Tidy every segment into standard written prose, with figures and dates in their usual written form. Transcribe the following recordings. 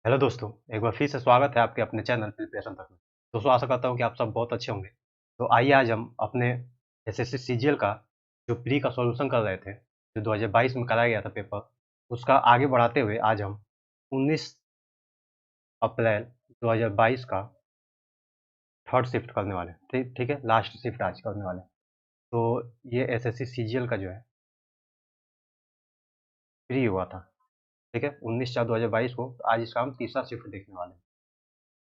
Hello दोस्तों, एक बार फिर से स्वागत है आपके अपने चैनल प्रिपरेशन तक में। दोस्तों आशा करता हूँ कि आप सब बहुत अच्छे होंगे। तो आइए आज हम अपने एसएससी सीजीएल का जो प्री का सॉल्यूशन कर रहे थे, जो 2022 में कराया गया था पेपर, उसका आगे बढ़ाते हुए आज हम 19 अप्रैल 2022 का थर्ड शिफ्ट करने वाले हैं। ठीक ठीक है, लास्ट शिफ्ट आज करने वाले हैं। तो ये एसएससी सीजीएल का जो है प्री हुआ था, ठीक है, 19/4/2022 को। तो आज इसका हम तीसरा शिफ्ट देखने वाले हैं।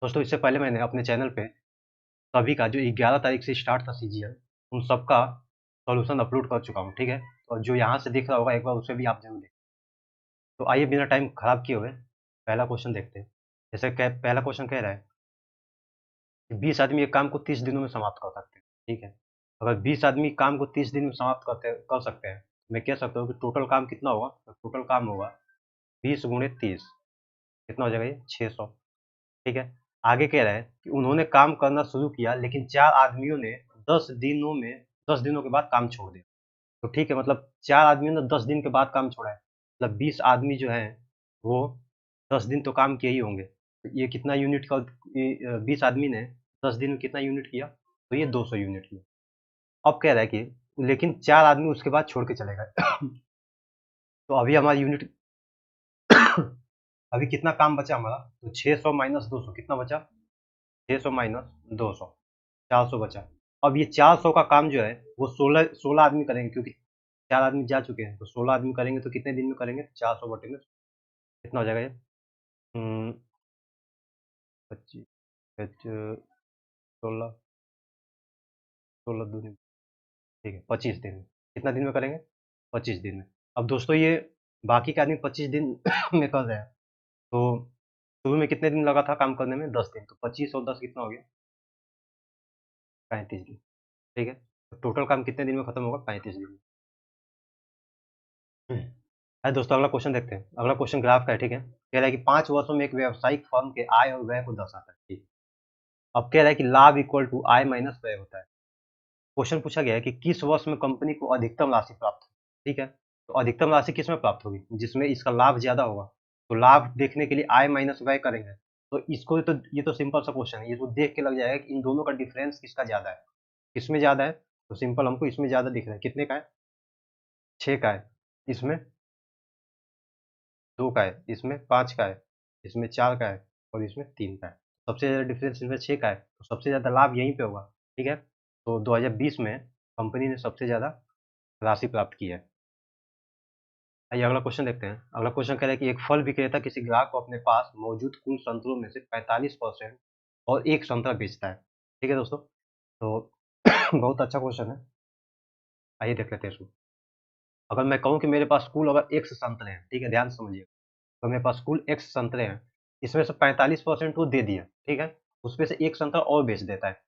दोस्तों इससे पहले मैंने अपने चैनल पे सभी का जो 11 तारीख से स्टार्ट था सीजीएल, उन सबका सॉल्यूशन अपलोड कर चुका हूँ, ठीक है। और जो यहाँ से दिख रहा होगा एक बार उसे भी आप जरूर देखें। तो आइए बिना टाइम खराब किए हुए पहला क्वेश्चन देखते हैं। जैसे पहला क्वेश्चन कह रहा है कि 20 आदमी एक काम को 30 दिनों में समाप्त कर सकते हैं, ठीक है। अगर 20 आदमी काम को 30 दिन में समाप्त कर सकते हैं, मैं कह सकता हूँ कि टोटल काम कितना होगा। तो टोटल काम होगा 20 × 30, कितना हो जाएगा ये 600, ठीक है। आगे कह रहा है कि उन्होंने काम करना शुरू किया लेकिन 4 आदमियों ने 10 दिनों के बाद काम छोड़ दिया। तो ठीक है, मतलब 4 आदमियों ने 10 दिन के बाद काम छोड़ा है, मतलब 20 आदमी जो है वो 10 दिन तो काम किए ही होंगे। तो ये कितना यूनिट का, 20 आदमी ने 10 दिन में कितना यूनिट किया, तो ये 200 यूनिट किया। अब कह रहा है कि लेकिन 4 आदमी उसके बाद छोड़ के चले गए। तो अभी हमारा यूनिट अभी कितना काम बचा हमारा, तो 600 माइनस 200 कितना बचा, 600 माइनस 200, 400 बचा। अब ये 400 का काम जो है वो 16 16 आदमी करेंगे, क्योंकि 4 आदमी जा चुके हैं। तो 16 आदमी करेंगे तो कितने दिन में करेंगे, 400 बटे में कितना हो जाएगा ये, 25, 16, 16 दूनी, ठीक है, 25 दिन में। कितना दिन में करेंगे, 25 दिन में। अब दोस्तों ये बाकी के आदमी 25 दिन में कर रहे हैं, तो शुरू में कितने दिन लगा था काम करने में, 10 दिन। तो 25 और 10 कितना हो गया, 35 दिन, ठीक है। तो टोटल काम कितने दिन में खत्म होगा, 35 दिन में। है दोस्तों, अगला क्वेश्चन देखते हैं। अगला क्वेश्चन ग्राफ का है, ठीक है। कह रहा है कि 5 वर्षों में एक व्यावसायिक फर्म के आय और व्यय को दर्शाता है, ठीक। अब कह रहा है कि लाभ इक्वल टू आय माइनस व्यय होता है। क्वेश्चन पूछा गया है कि किस वर्ष में कंपनी को अधिकतम राशि प्राप्त होगी, ठीक है। तो अधिकतम राशि किस में प्राप्त होगी, जिसमें इसका लाभ ज्यादा होगा। तो लाभ देखने के लिए आय माइनस व्यय करेंगे। तो इसको तो ये तो सिंपल सा क्वेश्चन है, ये तो देख के लग जाएगा कि इन दोनों का डिफरेंस किसका ज्यादा है, किसमें ज्यादा है। तो सिंपल हमको इसमें ज्यादा दिख रहा है, कितने का है, 6 का है, इसमें 2 का है, इसमें 5 का है, इसमें 4 का है और इसमें 3 का है। सबसे ज़्यादा डिफरेंस इसमें 6 का है, तो सबसे ज़्यादा लाभ यहीं पे होगा, ठीक है। तो 2020 में कंपनी ने सबसे ज़्यादा राशि प्राप्त की है। आइए अगला क्वेश्चन देखते हैं। अगला क्वेश्चन कह रहा है कि एक फल विक्रेता किसी ग्राहक को अपने पास मौजूद कुल संतरों में से 45% और एक संतरा बेचता है, ठीक है दोस्तों। तो बहुत अच्छा क्वेश्चन है, आइए देख लेते हैं इसको। अगर मैं कहूँ कि मेरे पास कुल अगर एक्स संतरे हैं, ठीक है, ध्यान से समझिए। तो मेरे पास कुल एक्स संतरे हैं, इसमें से 45% वो दे दिया, ठीक है। उसमें से एक संतरा और बेच देता है।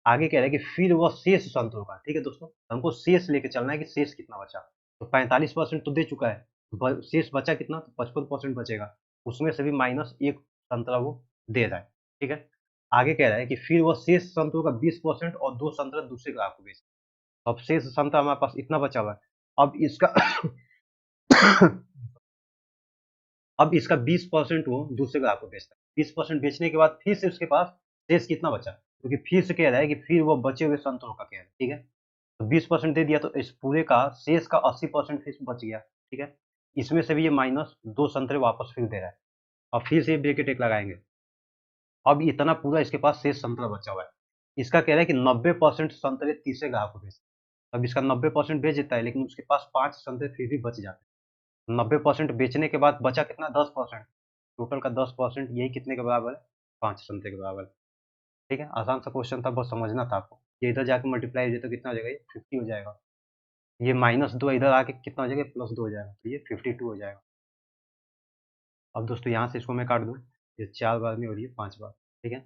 आगे कह रहा है कि फिर वह शेष संतरों का, ठीक है दोस्तों, हमको शेष लेके चलना है कि शेष कितना बचा। तो 45% तो दे चुका है, शेष बचा कितना, तो 55% बचेगा। उसमें से भी माइनस एक संतरा वो दे रहा है, ठीक है। आगे कह रहा है कि फिर वह शेष संतरों का 20% और 2 संतरा दूसरे ग्राहक को बेच। अब शेष संतरा हमारे पास इतना बचा हुआ है। अब इसका अब इसका 20% वो दूसरे ग्राहक को बेचता है। 20% बेचने के बाद फिर से उसके पास शेष कितना बचा, क्योंकि फिर से कह रहा है कि फिर वो बचे हुए संतरों का कह रहा है, ठीक है। तो 20% दे दिया, तो इस पूरे का शेष का 80% फिर बच गया, ठीक है। इसमें से भी ये माइनस 2 संतरे वापस फिर दे रहा है। अब फिर से ब्रैकेट एक लगाएंगे। अब इतना पूरा इसके पास शेष संतरा बचा हुआ है। इसका कह रहा है कि 90% संतरे तीसरे ग्राहक को बेचते। अब इसका 90% बेच देता है, लेकिन उसके पास 5 संतरे फिर भी बच जाते हैं। 90% बेचने के बाद बचा कितना, 10%। टोटल का 10% यही कितने के बराबर है, 5 संतरे के बराबर है, ठीक है। आसान सा क्वेश्चन था, बस समझना था आपको। ये इधर जाके मल्टीप्लाई हो जाए तो कितना हो जाएगा, ये 50 हो जाएगा। ये -2 इधर आके कितना हो जाएगा, +2 हो जाएगा, तो ये 52 हो जाएगा। अब दोस्तों यहाँ से इसको मैं काट दूँ, ये 4 बार में और ये 5 बार, ठीक है।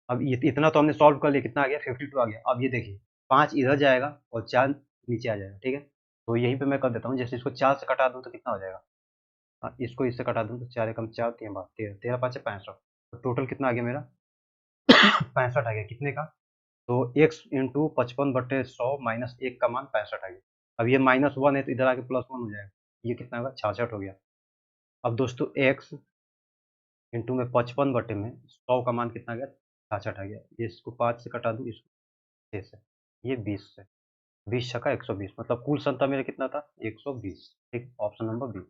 अब ये इतना तो हमने सॉल्व कर लिया, कितना आ गया, 52 आ गया। अब ये देखिए 5 इधर जाएगा और 4 नीचे आ जाएगा, ठीक है। तो यहीं पे मैं कर देता हूँ, जैसे इसको 4 से कटा दूँ तो कितना हो जाएगा। इसको इससे कटा दूँ तो 4 एकम 4, 3 बार 13, 13 5 65। तो टोटल कितना आ गया मेरा, 65 आ गया, कितने का, तो x इंटू 55/100 माइनस 1 का मान 65 आ गया। अब ये -1 है तो इधर आके +1 हो जाएगा, ये कितना होगा, 66 हो गया। अब दोस्तों x इंटू में 55 बटे में 100 का मान कितना आ गया, 66 आ गया। ये इसको 5 से कटा दूँ, इसको 6 से, ये 20 से, 20 छक्का 120, मतलब कुल क्षमता मेरा कितना था, 120। ठीक, ऑप्शन नंबर बी।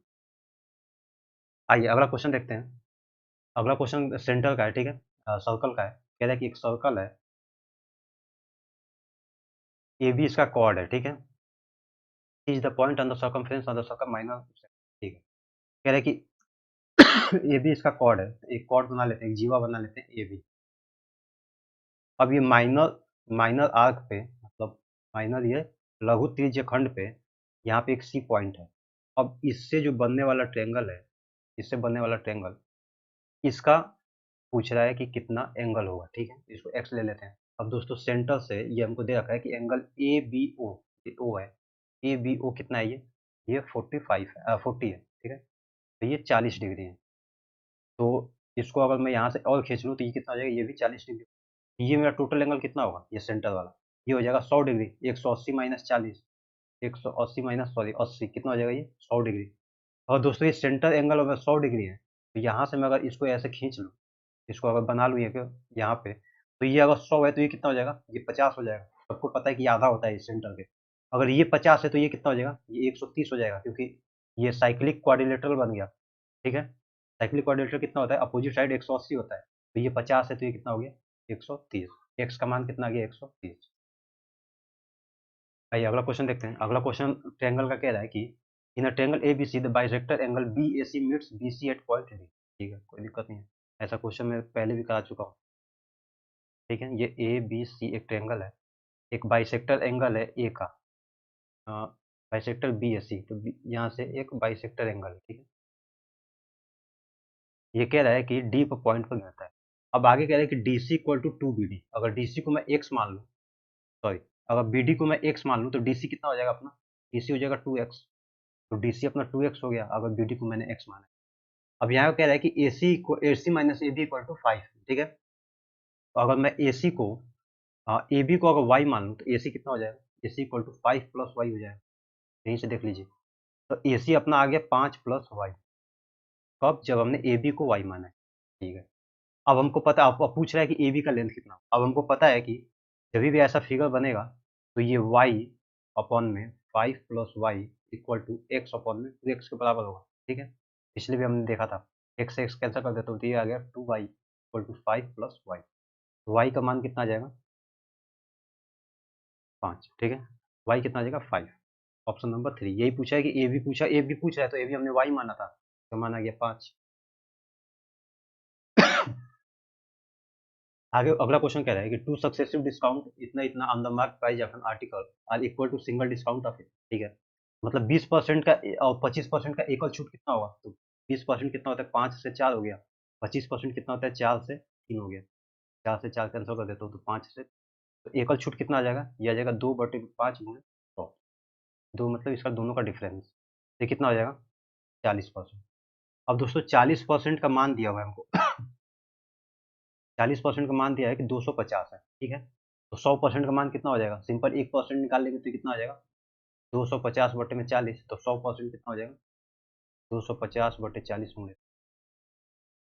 आइए अगला क्वेश्चन देखते हैं। अगला क्वेश्चन सेंटर का है, ठीक है, सर्कल का है। कह रहा है कि एक सर्कल है, ए बी इसका कॉर्ड है, ठीक है। Is the point on the circumference on the circle minor, ठीक है। कह रहा है कि ए बी इसका कॉर्ड है, एक कॉर्ड बना लेते हैं, एक जीवा बना लेते हैं ए बी। अब ये माइनर माइनर आर्क पे, मतलब माइनर ये लघु त्रिज्य खंड पे, यहाँ पे एक सी पॉइंट है। अब इससे जो बनने वाला ट्रेंगल है, इससे बनने वाला ट्रेंगल, इसका पूछ रहा है कि कितना एंगल होगा, ठीक है। इसको एक्स ले लेते हैं। अब दोस्तों सेंटर से ये हमको दे रखा है कि एंगल ए बी ओ, ये ओ है, ए बी ओ कितना है, ये 45 है, 40 है, ठीक है। तो ये 40 डिग्री है। तो इसको अगर मैं यहाँ से और खींच लूँ तो ये कितना हो जाएगा, ये भी 40 डिग्री। ये मेरा टोटल एंगल कितना होगा, ये सेंटर वाला, ये हो जाएगा 100 डिग्री। 180 माइनस 40, 180 माइनस सॉरी 80, कितना हो जाएगा, ये 100 डिग्री। और दोस्तों ये सेंटर एंगल अगर 100 डिग्री है, तो यहाँ से मैं अगर इसको ऐसे खींच लूँ, इसको अगर बना लूँ ये यहाँ पे, तो ये अगर 100 है तो ये कितना हो जाएगा, ये 50 हो जाएगा। सबको पता है कि ये आधा होता है इस सेंटर के। अगर ये 50 है तो ये कितना हो जाएगा, ये 130 हो जाएगा, क्योंकि ये साइक्लिक क्वाड्रिलेटरल बन गया, ठीक है। साइक्लिक क्वाड्रिलेटरल कितना होता है, अपोजिट साइड 180 होता है, तो ये 50 है तो ये कितना हो गया, 130। एक्स का मान कितना आ गया, 130। आइए अगला क्वेश्चन देखते हैं। अगला क्वेश्चन ट्रायंगल का कह रहा है कि in a triangle ABC the bisector angle BAC meets BC at point D. ठीक है, कोई दिक्कत नहीं है, ऐसा क्वेश्चन मैं पहले भी करा चुका हूँ, ठीक है। ये ए बी सी एक ट्रायंगल है, एक बाइसेक्टर एंगल है ए का, बाइसेक्टर बी एस सी, तो यहाँ से एक बाइसेक्टर एंगल है, ठीक है। ये कह रहा है कि डी पर पॉइंट पर गिरता है। अब आगे कह रहा है कि D C equal to 2 BD। अगर डी सी को मैं एक्स मान लूँ, सॉरी, अगर बी डी को मैं एक्स मान लूँ तो डी सी कितना हो जाएगा अपना, डी सी हो जाएगा 2x। तो डी सी अपना 2x हो गया, अगर बी डी को मैंने एक्स माना है। अब यहाँ कह रहा है कि A C minus A B equal to 5, ठीक है। तो अगर मैं ए सी को, ए बी को अगर वाई मान लूँ तो ए सी कितना हो जाएगा, ए सी इक्वल टू 5 प्लस वाई हो जाएगा। यहीं से देख लीजिए, तो ए सी अपना आ गया 5 प्लस वाई, कब, जब हमने ए बी को वाई माना है, ठीक है। अब हमको पता, अब पूछ रहा है कि ए बी का लेंथ कितना। अब हमको पता है कि जब भी ऐसा फिगर बनेगा तो ये वाई अपॉन में 5 plus Y equal to X upon में 2x के बराबर होगा, ठीक है। पिछले भी हमने देखा था, एक्स से एक्स कैंसिल कर देते तो ये आ गया 2y equal to 5 plus Y. तो वाई का मान कितना आ जाएगा, 5, ठीक है। वाई कितना आ जाएगा, 5। ऑप्शन नंबर 3 यही पूछा है कि ए बी पूछा, ए बी पूछ रहा है तो ए बी हमने वाई माना था, तो माना गया 5। आगे अगला क्वेश्चन कह रहा है कि टू सक्सेसिव डिस्काउंट इतना इतना on the mark price of an article are equal to single discount of it, ठीक है। मतलब 20% का और 25% का एकल छूट कितना होगा, तो 20% कितना होता है, 5 से 4 हो गया। 25% कितना होता है, 4 से 3 हो गया। 4 से 4 कैंसिल कर देता हूँ तो 5 से, तो एकल छूट कितना आ जाएगा, ये आ जाएगा 2/5 गुणे 100। 2 मतलब इसका दोनों का डिफरेंस, ये कितना हो जाएगा, 40%। अब दोस्तों 40% का मान दिया हुआ है हमको 40% का मान दिया है कि 250 है, ठीक है। तो 100% का मान कितना हो जाएगा, सिंपल 1% निकाल लेंगे तो कितना हो जाएगा, 250 बटे में 40, तो 100% कितना हो जाएगा, 250 बटे 40 होंगे।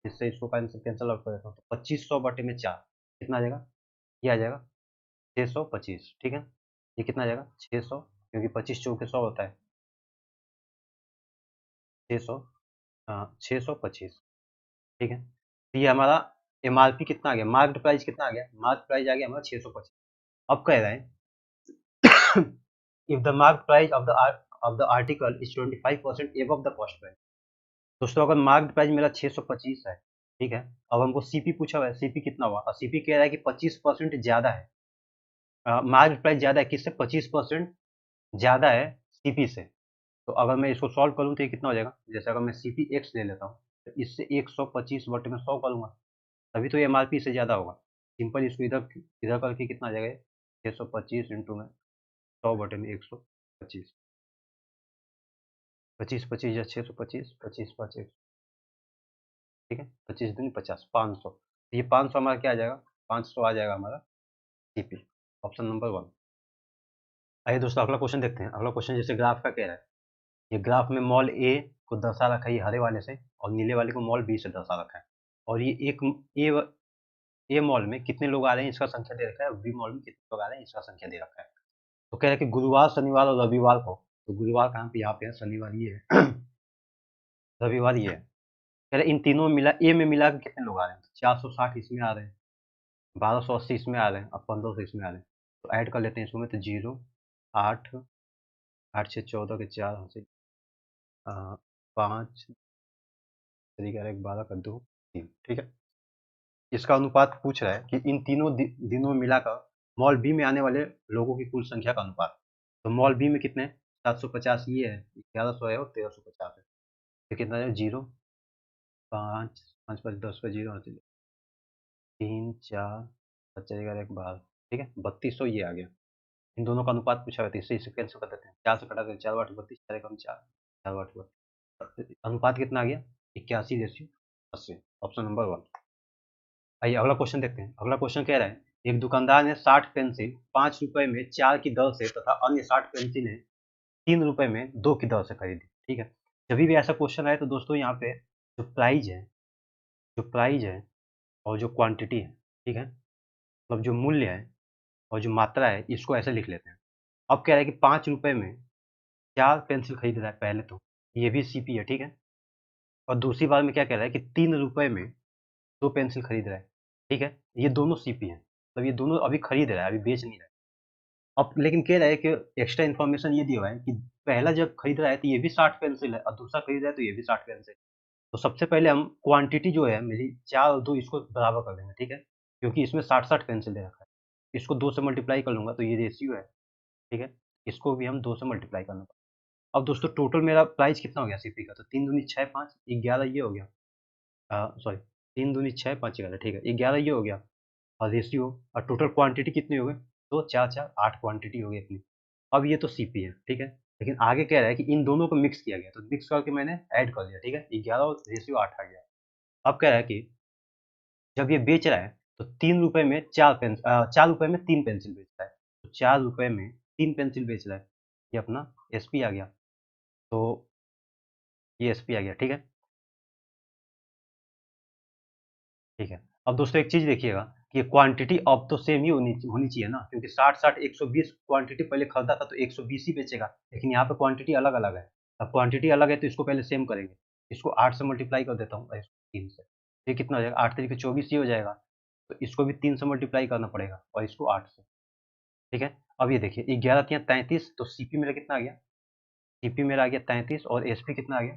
इससे इसको कैंसिल कैंसिल आउट कर देता हूँ, तो 2500 बटे में 4 कितना आ जाएगा, ये आ जाएगा 625, ठीक है। ये कितना आ जाएगा 600, क्योंकि 25 चौके 100 होता है, 600, 625, ठीक है। तो ये हमारा एमआरपी कितना आ गया, मार्क्ड प्राइस कितना आ गया, मार्क प्राइस आ गया हमारा 625। अब कह रहे हैं if the marked price of the article is 25% above the cost price। दोस्तों अगर मार्क्ड प्राइस मेरा 625 है, ठीक है। अब हमको सीपी पूछा हुआ है, सीपी कितना हुआ, और सीपी कह रहा है कि 25% ज्यादा है, मार्क्ड प्राइस ज्यादा है किससे, 25% ज्यादा है सीपी से। तो अगर मैं इसको सॉल्व करूँ तो ये कितना हो जाएगा, जैसे अगर मैं सीपी एक्स ले लेता हूँ तो इससे 125 बटे में 100 करूँगा, तभी तो एमआरपी से ज्यादा होगा। सिंपल इसको इधर इधर करके कितना आ जाएगा, 625 इंटू में 100 बटे में 125, 25 या 625, 25 ठीक है, 25 दूनी 50, 500। ये 500 हमारा क्या आ जाएगा, 500 आ जाएगा हमारा सीपी, ऑप्शन नंबर 1। आइए दोस्तों अगला क्वेश्चन देखते हैं। अगला क्वेश्चन जैसे ग्राफ का कह रहा है, ये ग्राफ में मॉल ए को दर्शा रखा है ये हरे वाले से, और नीले वाले को मॉल बी से दर्शा रखा है। और ये एक ए मॉल में कितने लोग आ रहे हैं इसका संख्या दे रखा है, बी मॉल में कितने लोग आ रहे हैं इसका संख्या दे रखा है। तो कह रहा है कि गुरुवार, शनिवार और रविवार को, तो गुरुवार कहाँ पे, यहाँ पे है, शनिवार ये है, रविवार ये है। कह रहे इन तीनों में मिला, ए में मिला के कितने लोग आ रहे हैं, 460 इसमें आ रहे हैं, 1280 इसमें आ रहे हैं, और 1500 इसमें आ रहे हैं। तो ऐड कर लेते हैं इसमें, तो 0, 8, 8 6 14 के 4 से 5, 11 12 का 2 3, ठीक है। इसका अनुपात पूछ रहा है कि इन तीनों दिनों में मिलाकर मॉल बी में आने वाले लोगों की कुल संख्या का अनुपात। तो मॉल बी में कितने, 750 ये है, 1100 है और 1350 है। तो कितना है, 0, 5, 5 5 10 का 0, 3 4 बच्चे 11 1 12, ठीक है, 3200 ये आ गया। इन दोनों का अनुपात पूछा हुआ था, इससे इसे कैंसिल कर देते हैं, 4 से कटा देते हैं, 4 8 32, 4 1 4, 4 8 32, अनुपात कितना आ गया, 81/80। Option number 1। आइए अगला क्वेश्चन देखते हैं। अगला क्वेश्चन कह रहा है, एक दुकानदार ने 60 पेंसिल 5 रुपए में 4 की दर से तथा अन्य 60 पेंसिलें 3 रुपए में 2 की दर से खरीदी, ठीक है। जब भी ऐसा क्वेश्चन आए तो दोस्तों यहाँ पे जो प्राइस है, जो प्राइस है और जो क्वांटिटी है, ठीक है, मतलब जो मूल्य है और जो मात्रा है, इसको ऐसे लिख लेते हैं। अब कह रहा है कि 5 रुपए में 4 पेंसिल खरीद रहा है पहले, तो ये भी सीपी है, ठीक है। और दूसरी बार में क्या कह रहा है कि 3 रुपए में 2 पेंसिल खरीद रहा है, ठीक है। ये दोनों सीपी हैं, मतलब ये दोनों अभी खरीद रहा है, अभी बेच नहीं रहा है। अब लेकिन कह रहा है कि एक्स्ट्रा इन्फॉर्मेशन ये दिया हुआ है कि पहला जब खरीद रहा है तो ये भी 60 पेंसिल है, और दूसरा खरीद रहा है तो ये भी 60 पेंसिल। तो सबसे पहले हम क्वांटिटी जो है मेरी 4 और 2 इसको बराबर कर देंगे, ठीक है, क्योंकि इसमें 60-60 पेंसिल दे रखा है। इसको 2 से मल्टीप्लाई कर लूँगा तो ये रेशियो है, ठीक है। इसको भी हम 2 से मल्टीप्लाई करना पड़ेगा। अब दोस्तों टोटल मेरा प्राइस कितना हो गया सीपी का, तो 3 दूनी 6 5 11 ये हो गया, सॉरी 3 दूनी 6 5 11, ठीक है, 11 ये हो गया, और रेशियो और टोटल क्वांटिटी कितनी हो गई, 2 4 4 8 क्वांटिटी हो गई इतनी। अब ये तो सीपी है, ठीक है। लेकिन आगे कह रहा है कि इन दोनों को मिक्स किया गया, तो मिक्स करके मैंने ऐड कर दिया, ठीक है, 11 और रेशियो 8 आ गया। अब कह रहा है कि जब ये बेच रहा है तो 3 रुपए में 4 रुपए में 3 पेंसिल बेच रहा है, तो 4 रुपए में 3 पेंसिल बेच रहा है, ये अपना एसपी आ गया। तो ये एसपी आ गया, ठीक है, ठीक है। अब दोस्तों एक चीज देखिएगा कि क्वांटिटी अब तो सेम ही होनी होनी चाहिए ना, क्योंकि 60 60 120 क्वांटिटी पहले खरीदा था तो 120 ही बेचेगा, लेकिन यहाँ पे क्वांटिटी अलग अलग है। अब क्वांटिटी अलग है तो इसको पहले सेम करेंगे। इसको 8 से मल्टीप्लाई कर देता हूँ, 3 से, ये कितना हो जाएगा, 8 3 24 ही हो जाएगा। तो इसको भी 3 से मल्टीप्लाई करना पड़ेगा और इसको 8 से, ठीक है। अब ये देखिए 11 3 33, तो सीपी मेरा कितना आ गया, सीपी मेरा आ गया 33, और एसपी कितना आ गया,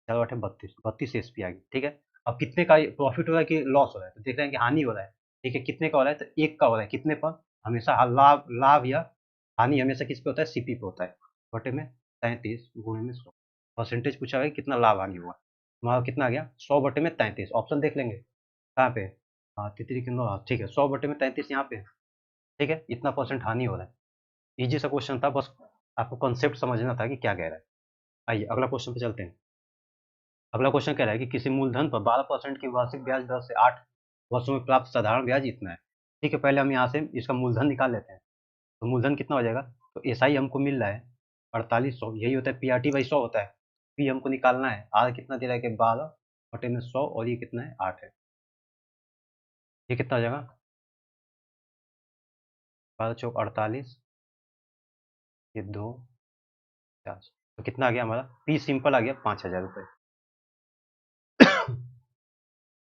4 8 32, 32 एसपी आ गई, ठीक है। अब कितने का प्रॉफिट हो रहा है कि लॉस हो रहा है, तो देख रहे हैं कि हानि हो रहा है, ठीक है। कितने का हो रहा है, तो 1 का हो रहा है, कितने पर, हमेशा लाभ लाभ या हानि हमेशा किस पे होता है, सीपी पे होता है, बटे में 33 गुणे में 100। परसेंटेज पूछा है कितना लाभ हानि हुआ, हमारा कितना आ गया, 100 बटे में 33। ऑप्शन देख लेंगे कहाँ पे, हाँ तितरी के 9, ठीक है, 100 बटे में 33 यहाँ पे, ठीक है, इतना परसेंट हानि हो रहा है। ईजी सा क्वेश्चन था, बस आपको कॉन्सेप्ट समझना था कि क्या कह रहा है। आइए अगला क्वेश्चन पे चलते हैं। अगला क्वेश्चन कह रहा है कि किसी मूलधन पर 12% की वार्षिक ब्याज दर से 8 वर्षों में प्राप्त साधारण ब्याज इतना है, ठीक है। पहले हम यहाँ से इसका मूलधन निकाल लेते हैं। तो मूलधन कितना हो जाएगा, तो एसआई हमको मिल रहा है 4800, यही होता है, पीआरटी बाई 100 होता है। पी हमको निकालना है, आर कितना दे रहा है कि 12 बटे में 100, और ये कितना है, 8 है। ये कितना हो जाएगा, 12 चौक 48, ये 2 4, तो कितना आ गया हमारा, पी सिंपल आ गया 5000 रुपये।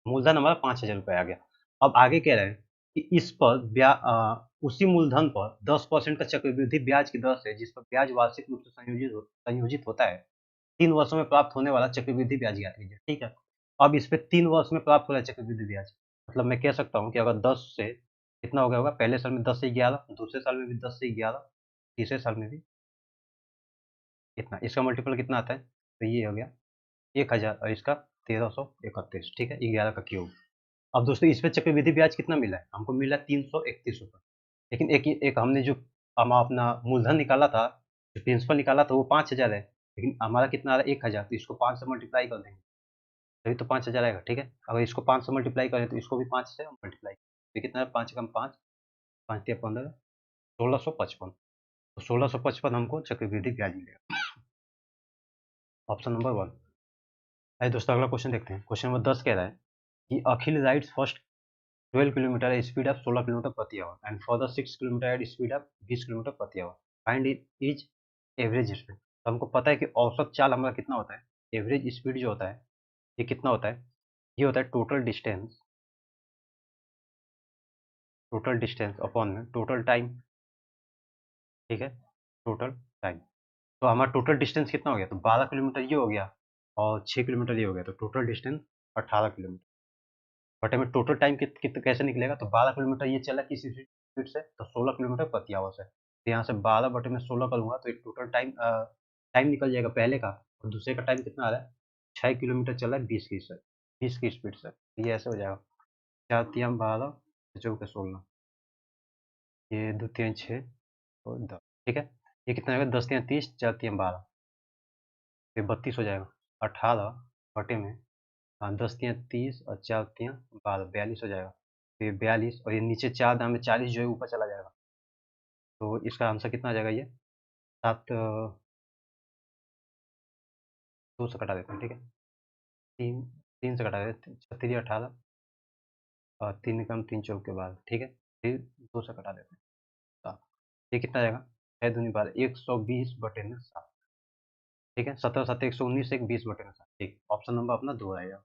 मूलधन हमारा 5000 रुपये आ गया। अब आगे कह रहे हैं कि इस पर उसी मूलधन पर 10% का चक्रवृद्धि ब्याज की दर से, जिस पर ब्याज वार्षिक रूप से संयोजित होता है, 3 वर्षों में प्राप्त होने वाला चक्रवृद्धि ब्याज ज्ञात कीजिए, ठीक है। अब इस पे 3 वर्ष में प्राप्त हो रहा है चक्रवृद्धि ब्याज, मतलब मैं कह सकता हूँ कि अगर 10 से कितना हो गया होगा, पहले साल में 10 से 11, दूसरे साल में भी 10 से 11, तीसरे साल में भी इतना, इसका मल्टीपल कितना आता है, तो ये हो गया 1000, और इसका 1331, ठीक है, 11 का क्यूब। अब दोस्तों इस पे चक्रवृद्धि ब्याज कितना मिला है, हमको मिला 331 रुपये। लेकिन एक हमने जो हम अपना मूलधन निकाला था, जो प्रिंसिपल निकाला था वो 5000 है, लेकिन हमारा कितना आ रहा है 1000, तो इसको 5 से मल्टीप्लाई कर देंगे तभी तो 5000 आएगा, ठीक है। अगर इसको 5 से मल्टीप्लाई करें तो इसको भी 5 से मल्टीप्लाई, तो कितना है, 5 कम 5, 5 तिया 15, 1655। तो 1655 हमको चक्रवृद्धि ब्याज मिलेगा, ऑप्शन नंबर 1। आइए दोस्तों अगला क्वेश्चन देखते हैं। क्वेश्चन नंबर 10 कह रहा है कि Akhil rides first 12 kilometre at speed of 16 kilometre प्रति hour and for the 6 kilometre at speed of 20 kilometre प्रति hour, find is average speed. तो हमको पता है कि औसत चाल हमारा कितना होता है, एवरेज स्पीड जो होता है ये कितना होता है, ये होता है टोटल डिस्टेंस अपॉन में टोटल टाइम। ठीक है, टोटल टाइम। तो हमारा टोटल डिस्टेंस कितना हो गया, तो 12 किलोमीटर ये हो गया और 6 किलोमीटर ये हो गया, तो टोटल डिस्टेंस 18 किलोमीटर। बटे में टोटल टाइम कित कित कैसे निकलेगा, तो 12 किलोमीटर ये चला किस स्पीड से, तो 16 किलोमीटर प्रति आवर से। तो यहाँ से 12 बटे में 16 करूँगा तो एक टोटल टाइम टाइम निकल जाएगा पहले का, और दूसरे का टाइम कितना आ रहा है, 6 किलोमीटर चला है 20 की स्पीड से। ये ऐसे हो जाएगा 4 तियां 12 चौके 16, ये 2 तियां 6 और 10। ठीक है, ये कितना होगा 10 तियां 30 4 तियां 12, ये 32 हो जाएगा। 18 बटे में 10 तियां 30 और 4 तियां 12, 42 हो जाएगा। तो ये 42 और ये नीचे 4 दाम में 40 जो है ऊपर चला जाएगा, तो इसका आंसर कितना आ जाएगा, ये 7 2 से कटा देते हैं। ठीक है, 3 3 से कटा देते हैं, 36 18 और 3 कम 3 चौके 12। ठीक है, फिर 2 से कटा देते हैं 7, ये कितना आ जाएगा 6 दूनी 12, 120 बटे में 7। ठीक है, 17 7 119 एक 20 बटे में 7। ठीक, ऑप्शन नंबर अपना 2 आएगा।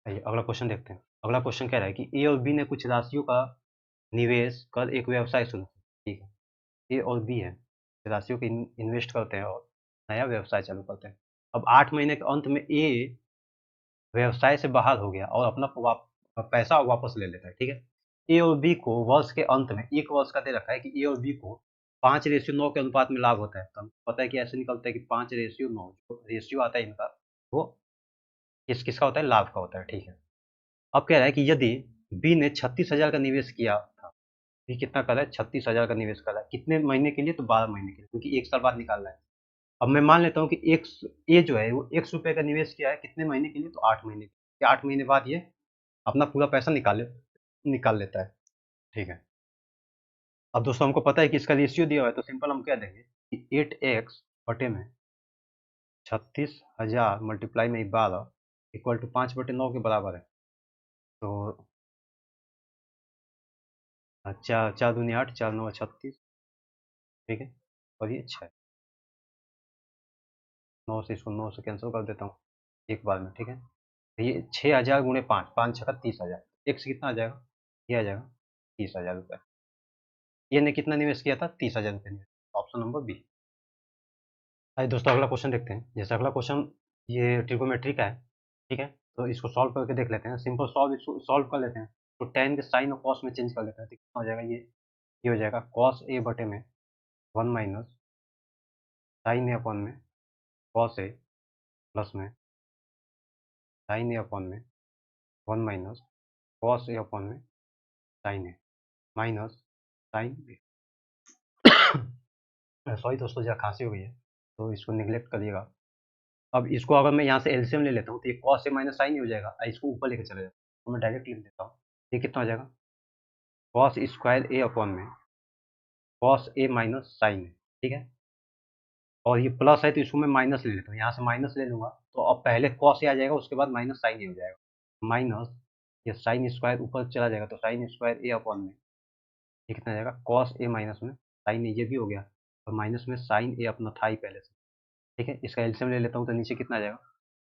आइए अगला क्वेश्चन देखते हैं। अगला क्वेश्चन कह रहा है कि ए और बी ने कुछ राशियों का निवेश कर एक व्यवसाय शुरू किया। ठीक है, ए और बी है, राशियों को इन्वेस्ट करते हैं और नया व्यवसाय चालू करते हैं। अब 8 महीने के अंत में ए व्यवसाय से बाहर हो गया और अपना पैसा वापस ले लेता है। ठीक है, ए और बी को वर्ष के अंत में 1 वर्ष का दे रखा है कि ए और बी को 5:9 के अनुपात में लाभ होता है। तो हमको पता है कि ऐसे निकलता है कि 5:9 जो रेशियो आता है इनका, वो किसका होता है, लाभ का होता है। ठीक है, अब कह रहा है कि यदि बी ने 36,000 का निवेश किया था, बी कितना कर रहा है, 36,000 का निवेश कर रहा है, कितने महीने के लिए, तो 12 महीने के लिए, क्योंकि 1 साल बाद निकाल रहा है। अब मैं मान लेता हूँ कि एक ए जो है वो ₹1 का निवेश किया है, कितने महीने के लिए, तो 8 महीने के लिए। 8 महीने बाद ये अपना पूरा पैसा निकाल लेता है। ठीक है, अब दोस्तों हमको पता है कि इसका रेशियो दिया हुआ है, तो सिंपल हम क्या देंगे कि 8x बटे में 36,000 मल्टीप्लाई में 12 इक्वल टू 5/9 के बराबर है। तो 4 4 दूनी 8 4 9 36। ठीक है, और ये 6, 9 से इसको 9 से कैंसिल कर देता हूँ एक बार में। ठीक है, तो ये 6,000 गुणे 5, 5 छक्का 30,000, एक से कितना आ जाएगा, ये आ जाएगा 30,000 रुपये। ये ने कितना निवेश किया था, 30,000 रुपये निवेश, ऑप्शन नंबर बी। आइए दोस्तों अगला क्वेश्चन देखते हैं। जैसे अगला क्वेश्चन ये ट्रिगोमेट्री का है। ठीक है, तो इसको सॉल्व करके देख लेते हैं। सिंपल सॉल्व कर लेते हैं। तो tan के साइन और कॉस में चेंज कर लेते हैं, तो कितना हो जाएगा, ये हो जाएगा कॉस ए बटे में 1 माइनस साइन ए अपॉन में कॉस ए प्लस में साइन ए अपॉन में 1 माइनस कॉस ए अपॉन में साइन ए माइनस साइन ए। सॉरी दोस्तों, जरा खांसी हो गई है तो इसको निगलेक्ट करिएगा। अब इसको अगर मैं यहाँ से एलसीएम ले लेता हूँ तो ये कॉस ए माइनस साइन ए हो जाएगा, इसको ऊपर लेकर चले जाता हूँ, तो मैं डायरेक्ट लिख देता हूँ। ये कितना हो जाएगा, कॉस स्क्वायर ए अपॉन में कॉस ए माइनस साइन ए। ठीक है, और ये प्लस है तो इसको मैं माइनस ले लेता हूँ, यहाँ से माइनस ले लूंगा तो अब पहले कॉस ए आ जाएगा, उसके बाद माइनस साइन ए हो जाएगा, माइनस ये साइन स्क्वायर ऊपर चला जाएगा, तो साइन स्क्वायर ए अपॉन में ये कितना आ जाएगा, कॉस ए माइनस में साइन ए, ये भी हो गया, और माइनस में साइन ए अपना था ही पहले से। ठीक है, इसका एलसीएम ले लेता हूँ तो नीचे कितना आ जाएगा,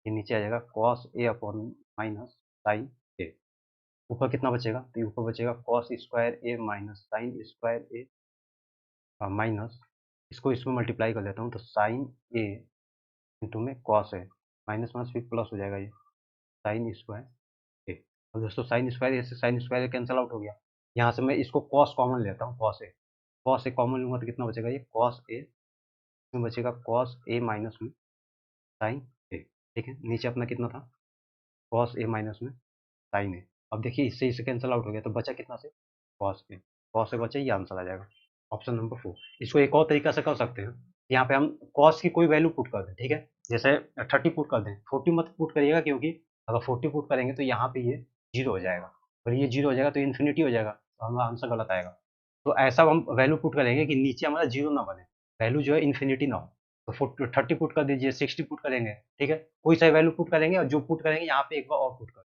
ये नीचे आ जाएगा cos A upon minus sign ए। ऊपर कितना बचेगा, तो ये ऊपर बचेगा कॉस स्क्वायर ए माइनस साइन स्क्वायर ए माइनस, इसको इसमें मल्टीप्लाई कर लेता हूँ, तो साइन ए इंटू में कॉस है, माइनस माइनस फिर प्लस हो जाएगा, ये साइन स्क्वायर ए। और दोस्तों साइन स्क्वायर ए से साइन स्क्वायर कैंसिल आउट हो गया। यहाँ से मैं इसको कॉस कॉमन लेता हूँ, कॉस ए कॉमन लूंगा तो कितना बचेगा, ये कॉस ए में बचेगा कॉस ए माइनस में साइन ए। ठीक है, नीचे अपना कितना था, कॉस ए माइनस में साइन ए। अब देखिए इससे इसे कैंसिल आउट हो गया, तो बचा कितना से, कॉस ए बचा, ये आंसर आ जाएगा ऑप्शन नंबर 4। इसको एक और तरीका से कर सकते हैं, यहाँ पे हम कॉस की कोई वैल्यू पुट कर दें। ठीक है, जैसे 30 पुट कर दें, 40 मत पुट करिएगा, क्योंकि अगर 40 पुट करेंगे तो यहाँ पे ये जीरो हो जाएगा, और ये जीरो हो जाएगा तो इन्फिनिटी हो जाएगा, तो हमारा आंसर गलत आएगा। तो ऐसा हम वैल्यू पुट करेंगे कि नीचे हमारा जीरो ना बने, वैल्यू जो है इन्फिनिटी ना हो। तो 30 पुट कर दीजिए, 60 पुट करेंगे, ठीक है, कोई सा वैल्यू पुट करेंगे और जो पुट करेंगे यहाँ पे एक बार और पुट कर,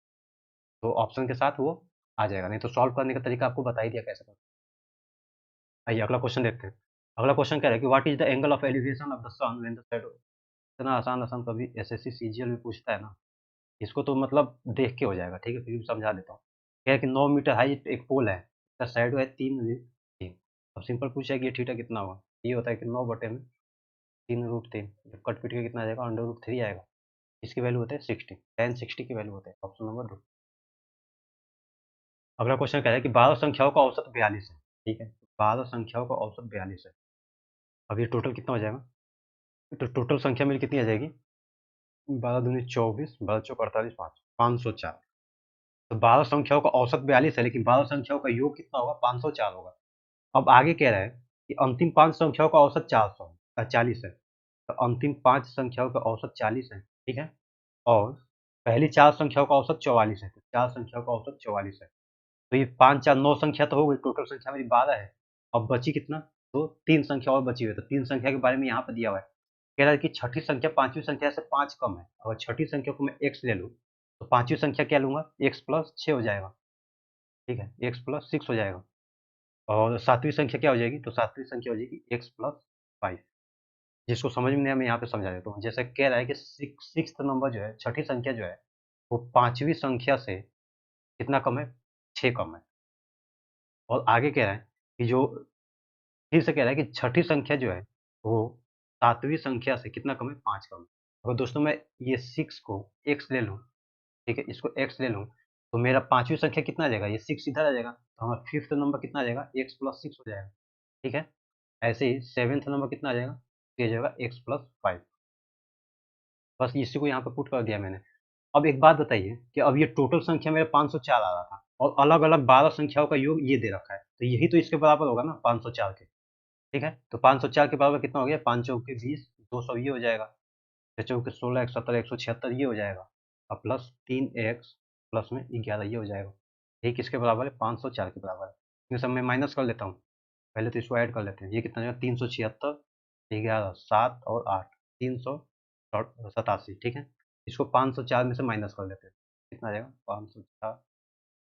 तो ऑप्शन के साथ वो आ जाएगा। नहीं तो सॉल्व करने का तरीका आपको बता ही दिया कैसे करना। आइए अगला क्वेश्चन देखते हैं। अगला क्वेश्चन कह रहा है कि what is the angle of elevation of the sun when the shadow. इतना आसान आसान कभी एसएससी सीजीएल में पूछता है ना, इसको तो मतलब देख के हो जाएगा, ठीक है, फिर भी समझा देता हूँ। क्या है कि 9 मीटर हाइट एक पोल है, इसका शैडो है 3 अब सिंपल पूछा है कि ये थीटा कितना हुआ, ये होता है कि 9 बटे में 3√3, जब कट पीट के कितना आ जाएगा, √3 आएगा। इसकी वैल्यू होता है 60, tan 60 की वैल्यू होता है, ऑप्शन नंबर 2। अगला क्वेश्चन कह रहा है कि 12 संख्याओं का औसत 42 है, ठीक है, 12 संख्याओं का औसत 42 है। अब ये टोटल कितना हो जाएगा, तो टोटल संख्या मेरी कितनी आ जाएगी, 12 दूनी 24, 12 चौक 48, 504। तो 12 संख्याओं का औसत 42 है, लेकिन 12 संख्याओं का योग कितना होगा, 504 होगा। अब आगे कह रहा है कि अंतिम 5 संख्याओं का औसत 40 है, तो अंतिम 5 संख्याओं का औसत 40 है, ठीक है, और पहली 4 संख्याओं का औसत 44 है, तो 4 संख्याओं का औसत 44 है। तो ये 5 4 9 संख्या तो हो गई, टोटल संख्या मेरी 12 है। अब बची कितना, तो 3 संख्या और बची हुई है, तो 3 संख्या के बारे में यहाँ पर दिया हुआ है। कह रहा है कि छठी संख्या पांचवी संख्या से 5 कम है। अगर छठी संख्या को मैं x ले लूँ, तो पांचवी संख्या क्या लूंगा, x प्लस 6 हो जाएगा, ठीक है, x प्लस 6 हो जाएगा। और सातवीं संख्या क्या हो जाएगी, तो सातवीं संख्या हो जाएगी x प्लस 5। जिसको समझ में नहीं आया मैं यहाँ पे समझा देता हूँ। जैसे कह रहा है कि सिक्स नंबर जो है, छठी संख्या जो है, वो पांचवी संख्या से कितना कम है, 6 कम है। और आगे कह रहा है कि जो फिर से कह रहा है कि छठी संख्या जो है, वो सातवीं संख्या से कितना कम है, 5 कम है। अगर दोस्तों मैं ये 6 को x ले लूँ, ठीक है, इसको x ले लूँ, तो मेरा पांचवी संख्या कितना आ जाएगा, ये 6 इधर आ जाएगा, तो हमारा फिफ्थ नंबर कितना आ जाएगा, x प्लस 6 हो जाएगा, ठीक है। ऐसे ही सेवेंथ नंबर कितना आ जाएगा, ये जाएगा x प्लस 5। बस इसी को यहाँ पे पुट कर दिया मैंने। अब एक बात बताइए कि अब ये टोटल संख्या मेरे 504 आ रहा था, और अलग अलग 12 संख्याओं का योग ये दे रखा है, तो यही तो इसके बराबर होगा ना 504 के, ठीक है। तो 504 के बराबर कितना हो गया, 5 चौके 20, 200 ये हो जाएगा, 6 चौके 16, 170, 176 ये हो जाएगा, और प्लस 3x प्लस में 11 ये हो जाएगा। ये किसके बराबर है, 504 के बराबर है। इसमें सब मैं माइनस कर लेता हूँ, पहले तो इसको ऐड कर लेते हैं। ये कितना जाएगा, 376, 11, 7 और 8, 387, ठीक है। इसको 504 में से माइनस कर लेते हैं, कितना आ जाएगा, 504,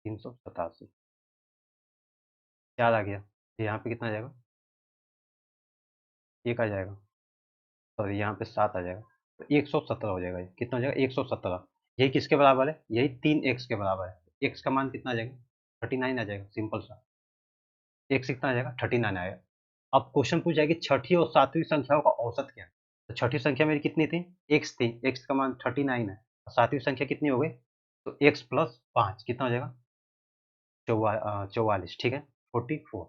387, 4 आ गया। तो यहाँ पे कितना आ जाएगा, 1 आ जाएगा, सॉरी यहाँ पे 7 आ जाएगा, तो 117 हो जाएगा। ये कितना हो जाएगा, 117। यही किसके बराबर है, यही 3x के बराबर है। x का मान कितना आ जाएगा, 39 आ जाएगा, सिंपल सा। x कितना आ जाएगा, 39 आएगा। अब क्वेश्चन पूछा है कि छठी और सातवीं संख्याओं का औसत क्या है। तो छठी संख्या मेरी कितनी थी, x थी, x का मान 39 है, और सातवीं संख्या कितनी हो गई, तो x प्लस 5 कितना हो जाएगा, 44, ठीक है, 44।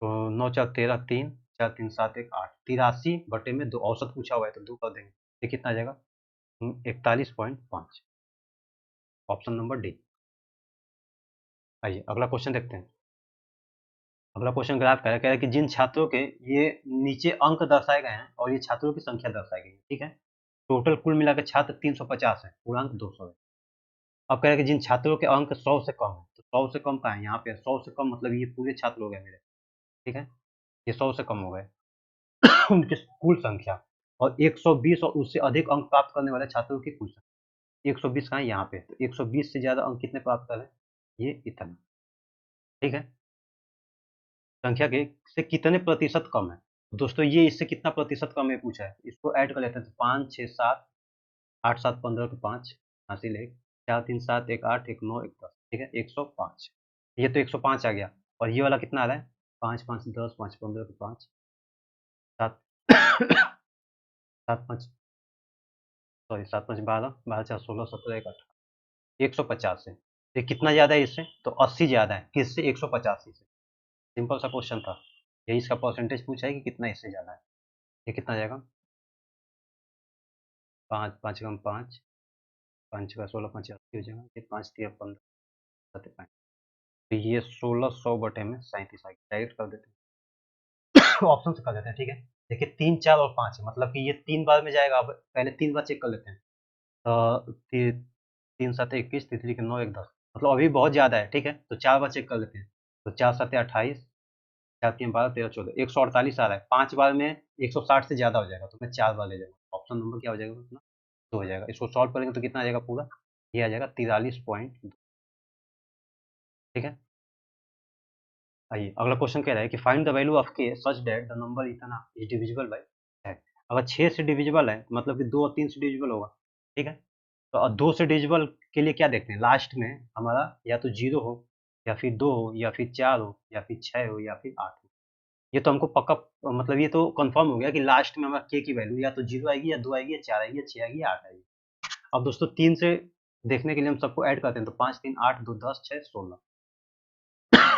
तो 9 4 13, 3 4 3 7 1 8, 83 बटे में 2, औसत पूछा हुआ है तो 2 कर देंगे, ये कितना आ जाएगा, 41.5, ऑप्शन नंबर डी। आइए अगला क्वेश्चन देखते हैं। अगला क्वेश्चन ग्राफ कह रहा है कि जिन छात्रों के ये नीचे अंक दर्शाए गए हैं और ये छात्रों की संख्या दर्शाई गई है, ठीक है, टोटल कुल मिलाकर छात्र 350 है, पूर्णांक 200 है। अब कह रहा है कि जिन छात्रों के अंक 100 से कम है, तो 100 से कम कहाँ है, यहाँ पे 100 से कम मतलब ये पूरे छात्र हो गए मेरे, ठीक है, ये 100 से कम हो गए उनकी कुल संख्या, और 120 और उससे अधिक अंक प्राप्त करने वाले छात्रों की कुल संख्या। 120 कहाँ है, यहाँ पे, तो 120 से ज्यादा अंक कितने प्राप्त करें, ये इतना, ठीक है, संख्या के से कितने प्रतिशत कम है। दोस्तों ये इससे कितना प्रतिशत कम है पूछा है, इसको ऐड कर लेते हैं, तो 5 6 7 8 7 15 तो 5 हासिल 1 4 3 7 1 8 1 9 1 10, ठीक है, 105। ये तो 105 आ गया, और ये वाला कितना आ रहा है, 5 5 10 5 15 तो 5 7 7 5, सॉरी 7 5 12 12 4 16 17 1 18, 150 से ये कितना ज़्यादा है इससे, तो 80 ज़्यादा है, किससे, 185 से। सिंपल सा क्वेश्चन था, यही इसका परसेंटेज पूछा है कि कितना इससे ज़्यादा है। ये कितना आ जाएगा, 5 5 कम 5 5 का 16 5 80 हो जाएगा, ये 5 3 15 7 5, तो ये 1600 बटे में 37 आ गया, डायरेक्ट कर देते हैं ऑप्शन से कर देते हैं, ठीक है। देखिए 3 4 और 5 है, मतलब कि ये 3 बार में जाएगा। अब पहले 3 बार चेक कर लेते हैं, तो 3 7 21, तीसरी के 9 1 10, मतलब अभी बहुत ज़्यादा है, ठीक है, तो 4 बार चेक कर लेते हैं, तो 4 7 28, 4 3 12 13 14 148 आ रहा है, 5 बार में 160 से ज़्यादा हो जाएगा, तो मैं 4 बार ले जाऊँगा। ऑप्शन नंबर क्या हो जाएगा अपना? 2 हो जाएगा। इसको सॉल्व करेंगे तो कितना आ जाएगा पूरा? ये आ जाएगा 43.2। ठीक है? आइए अगला क्वेश्चन कह रहा है कि फाइंड द वैल्यू ऑफ के सच दैट द नंबर इतना इज डिविजिबल बाय है। अगर 6 से डिविजिबल है मतलब कि 2 और 3 से डिविजिबल होगा। ठीक है? तो 2 से डिविजिबल के लिए क्या देखते हैं? लास्ट में हमारा या तो 0 हो या फिर 2 हो या फिर 4 हो या फिर 6 हो या फिर 8 हो। ये तो हमको पक्का मतलब ये तो कंफर्म हो गया कि लास्ट में हमारा के की वैल्यू या तो 0 आएगी या 2 आएगी या 4 आएगी या 6 आएगी या 8 आएगी। अब दोस्तों 3 से देखने के लिए हम सबको ऐड करते हैं तो 5 3 8 2 10 6 16।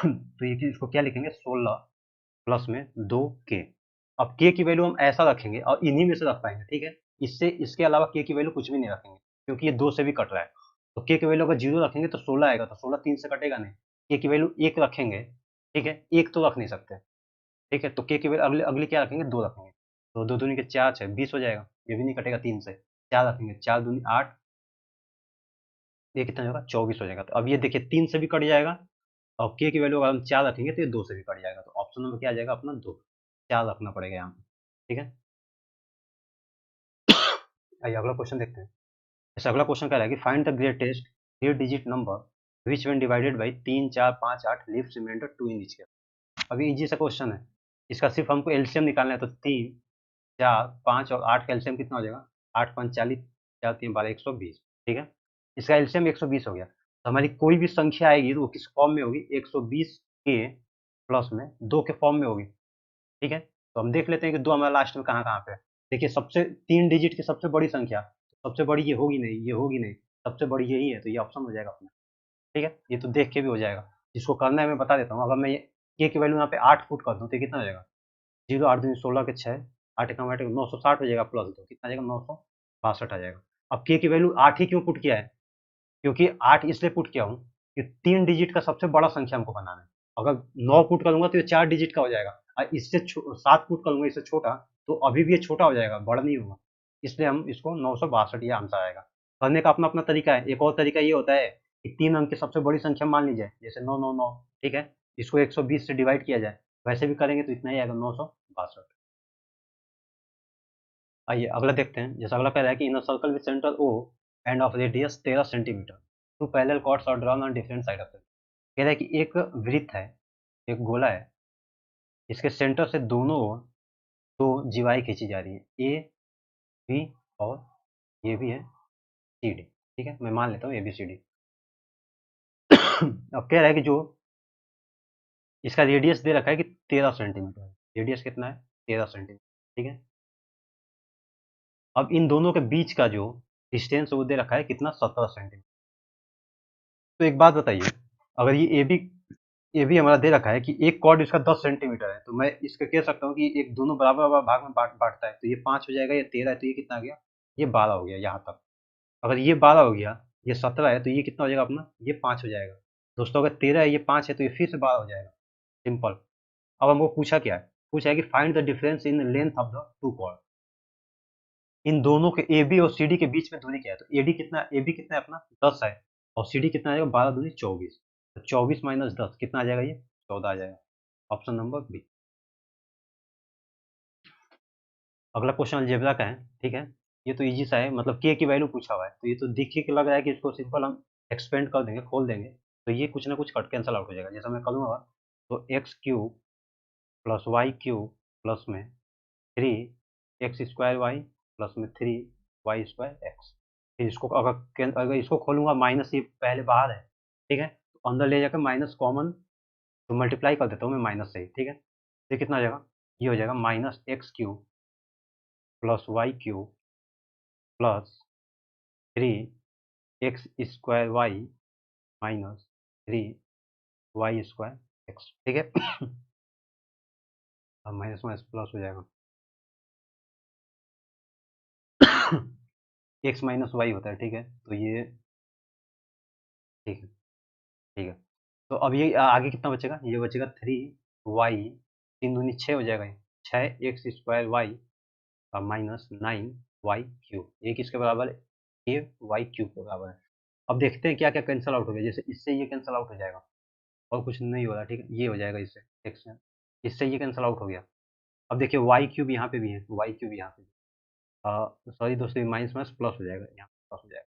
तो ये इसको क्या लिखेंगे? 16 प्लस में 2 के। अब के की वैल्यू हम ऐसा रखेंगे और इन्हीं में से रख पाएंगे। ठीक है? इससे इसके अलावा के की वैल्यू कुछ भी नहीं रखेंगे क्योंकि ये 2 से भी कट रहा है। तो के की वैल्यू अगर 0 रखेंगे तो 16 आएगा, तो 16 3 से कटेगा नहीं। के की वैल्यू 1 रखेंगे। ठीक है? 1 तो रख नहीं सकते। ठीक है? तो के की वैल्यू अगली अगली क्या रखेंगे? 2 रखेंगे। तो 2 दूनी के 4 6 20 हो जाएगा। ये भी नहीं कटेगा 3 से। 4 रखेंगे, 4 दूनी 8, ये कितना हो जाएगा? 24 हो जाएगा। तो अब ये देखिए 3 से भी कट जाएगा और के की वैल्यू अगर हम 4 रखेंगे तो ये 2 से भी कट जाएगा। तो ऑप्शन नंबर क्या आ जाएगा अपना? 2। 4 रखना पड़ेगा यहाँ पे। ठीक है? आइए अगला क्वेश्चन देखते हैं। जैसे अगला क्वेश्चन कह रहा है कि find the greatest 3 digit number which when divided by 3 4 5 8 leaves remainder 2 in each case. अभी इजी सा क्वेश्चन है। इसका सिर्फ हमको एलसीएम निकालना है, तो 3 4 5 और 8 का एलसीएम कितना हो जाएगा? 8 5 40, 4 3 12 120। ठीक है? इसका एलसीएम 120 हो गया। तो हमारी कोई भी संख्या आएगी तो वो किस फॉर्म में होगी? 120 के प्लस में 2 के फॉर्म में होगी। ठीक है? तो हम देख लेते हैं कि 2 हमारा लास्ट में कहाँ-कहाँ पे है। देखिए सबसे 3 डिजिट की सबसे बड़ी संख्या, सबसे बड़ी ये होगी नहीं, ये होगी नहीं, सबसे बड़ी यही है, तो ये ऑप्शन हो जाएगा अपना। ठीक है? ये तो देख के भी हो जाएगा। जिसको करना है मैं बता देता हूँ। अगर मैं ये के की वैल्यू यहाँ पे 8 पुट कर दूँ तो ये कितना हो जाएगा? 0 8 दूनी 16 के 6, 8 एकम 8 960 हो जाएगा प्लस 2 कितना आ जाएगा? 962 आ जाएगा। अब के की वैल्यू 8 ही क्यों पुट किया है? क्योंकि 8 इसलिए पुट किया हूँ कि 3 डिजिट का सबसे बड़ा संख्या हमको बनाना है। अगर 9 पुट करूँगा तो ये 4 डिजिट का हो जाएगा और इससे 7 पुट करूँगा इससे छोटा, तो अभी भी ये छोटा हो जाएगा, बड़ा नहीं होगा। इसलिए हम इसको 962 ये आंसर आएगा। करने का अपना-अपना तरीका है। एक और तरीका ये होता है कि 3 अंक की सबसे बड़ी संख्या मान ली जाए, जैसे 999, ठीक है? इसको 120 से डिवाइड किया जाए, वैसे भी करेंगे तो इतना ही आएगा 962। आइए अगला देखते हैं। जैसे अगला कह रहा है कि in a circle with centre O and of radius 13 centimetre, two parallel chords are drawn on different side of the. कह रहा है कि एक वृत्त है, एक गोला है, इसके सेंटर से दोनों ओर 2 जीवाएँ खींची जा रही हैं, ए, बी और ये भी है सी, डी। ठीक है? मैं मान लेता हूँ ए, बी, सी, डी। अब कह रहा है कि जो इसका रेडियस दे रखा है कि 13 सेंटीमीटर है। रेडियस कितना है? 13 सेंटीमीटर। ठीक है? अब इन दोनों के बीच का जो डिस्टेंस है वो दे रखा है कितना? 17 सेंटीमीटर। तो एक बात बताइए, अगर ये ए बी हमारा दे रखा है कि एक कॉर्ड इसका 10 सेंटीमीटर है, तो मैं इसका कह सकता हूँ कि एक दोनों बराबर-बराबर भाग में बाँटता है, तो ये 5 हो जाएगा, ये 13 है, तो ये कितना आ गया? ये 12 हो गया यहाँ तक। अगर ये 12 हो गया, ये 17 है, तो ये कितना हो जाएगा अपना? ये 5 हो जाएगा। दोस्तों अगर 13 है, ये 5 है, तो ये फिर से 12 हो जाएगा, सिंपल। अब हमको पूछा क्या है? पूछा है कि find the difference in length of the 2 chord. इन दोनों के ए बी और सी डी के बीच में दूरी क्या है? तो ए बी कितना है अपना? 10 है और सी डी कितना आ जाएगा? 12 दूनी 24। तो 24 माइनस 10 कितना आ जाएगा ये? 14 आ जाएगा। Option number B. अगला क्वेश्चन अलजेब्रा का है, ठीक है? ये तो ईज़ी सा है, मतलब के की वैल्यू पूछा हुआ है, तो ये तो देख के लग रहा है कि इसको सिंपल हम एक्सपेंड कर देंगे, खोल देंगे, तो ये कुछ ना कुछ कट कैंसल आउट हो जाएगा। जैसा मैं करूँगा तो X cube plus Y cube plus में 3 एक्स स्क्वायर वाई प्लस में 3 वाई स्क्वायर एक्स। फिर इसको अगर इसको खोलूँगा माइनस, ये पहले बाहर है, ठीक है? तो अंदर ले जाकर माइनस कॉमन, तो मल्टीप्लाई कर देता हूँ मैं माइनस से ही, ठीक है? ये कितना आ जाएगा? ये हो जाएगा minus X cube plus Y cube plus 3 X square Y minus 3 Y square X. ठीक है? अब माइनस माइनस प्लस हो जाएगा। एक्स माइनस वाई होता है, ठीक है? तो ये ठीक है, ठीक है। तो अब ये आगे कितना बचेगा? ये बचेगा 3 वाई, 3 दूनी 6 हो जाएगा ये। 6 एक्स स्क्वायर वाई और माइनस 9 वाई क्यूब। ये किसके बराबर है? ये वाई क्यूब के बराबर है। अब देखते हैं क्या क्या कैंसिल आउट हो गया। जैसे इससे ये कैंसिल आउट हो जाएगा और कुछ नहीं हो रहा, ठीक है? ये हो जाएगा इससे एक्स इससे ये कैंसल आउट हो गया। अब देखिए वाई क्यूब यहाँ पे भी है, वाई क्यूब यहाँ पे सॉरी दोस्तों, माइनस माइनस प्लस हो जाएगा, यहाँ प्लस हो जाएगा।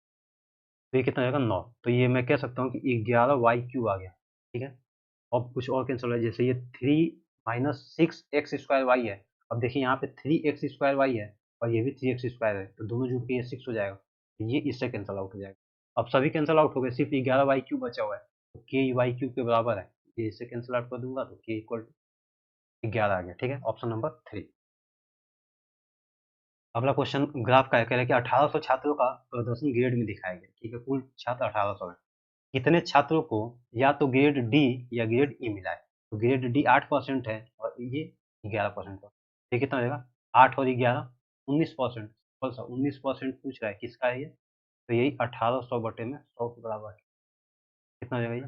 तो ये कितना हो जाएगा 9। तो ये मैं कह सकता हूँ कि 11 वाई क्यूब आ गया। ठीक है। अब कुछ और कैंसिल हो, जैसे ये 3 minus six X square Y है। अब देखिए यहाँ पे 3x स्क्वायर वाई है और ये भी 3x स्क्वायर है, तो दोनों जुड़ के ये 6 हो जाएगा। तो ये इससे कैंसिल आउट हो जाएगा। अब सभी कैंसिल आउट हो गए, सिर्फ 11 वाई क्यूब बचा हुआ है, तो के वाई क्यूब के बराबर है। ये इससे कैंसिल आउट कर दूंगा तो के इक्वल टू 11 आ गया। ठीक है, ऑप्शन नंबर 3। अगला क्वेश्चन ग्राफ का है, कह रहा है कि 1800 छात्रों का प्रदर्शन ग्रेड में दिखाया गया। ठीक है, कुल छात्र 1800 है। कितने छात्रों को या तो ग्रेड डी या ग्रेड ई मिला है? तो ग्रेड डी 8% है और ये 11% है। ये कितना हो जाएगा? 8 और 11 19%। कौन सा 19% पूछ रहा है, किसका है ये? तो यही 1800 बटे में 100 के बराबर है। कितना हो जाएगा ये?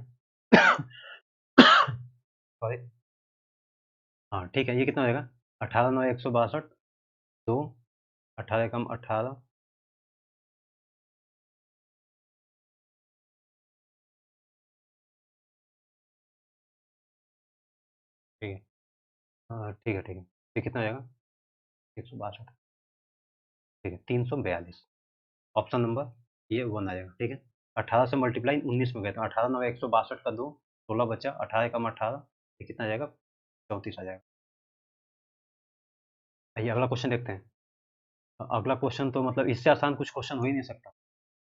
सॉरी। हाँ ठीक है, ये कितना हो जाएगा? 18 9 162 2 18 कम 18। ठीक है। हाँ ठीक है ठीक है, ये कितना हो जाएगा? 162। ठीक है, 342। ऑप्शन नंबर ये 1 आ जाएगा। ठीक है। 18 से मल्टीप्लाई 19 में गए तो 18 9 162 का 2 16 बचा, 18 कम 18 ये कितना आ जाएगा? 34 आ जाएगा। आइए अगला क्वेश्चन देखते हैं। अगला क्वेश्चन तो मतलब इससे आसान कुछ क्वेश्चन हो ही नहीं सकता।